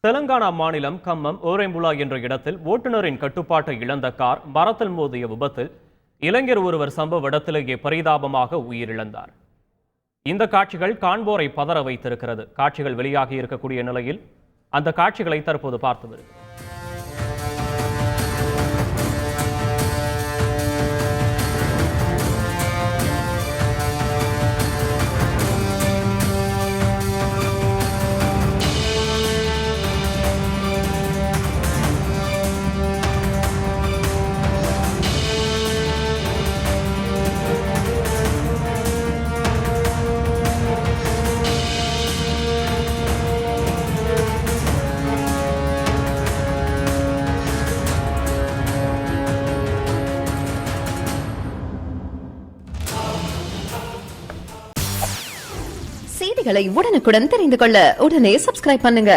தெலங்கானா மாநிலம் கம்மம் ஓரேம்புலா என்ற இடத்தில் ஓட்டுநரின் கட்டுப்பாட்டை இழந்த கார் மரத்தில் மோதிய விபத்தில் இளைஞர் ஒருவர் சம்பவ இடத்திலேயே பரிதாபமாக உயிரிழந்தார். இந்த காட்சிகள் காண்போரை பதற வைத்திருக்கிறது. காட்சிகள் வெளியாகி இருக்கக்கூடிய நிலையில் அந்த காட்சிகளை தற்போது பார்த்து வருகிறது. செய்திகளை உடனுக்குடன் தெரிந்து கொள்ள உடனே சப்ஸ்கிரைப் பண்ணுங்க.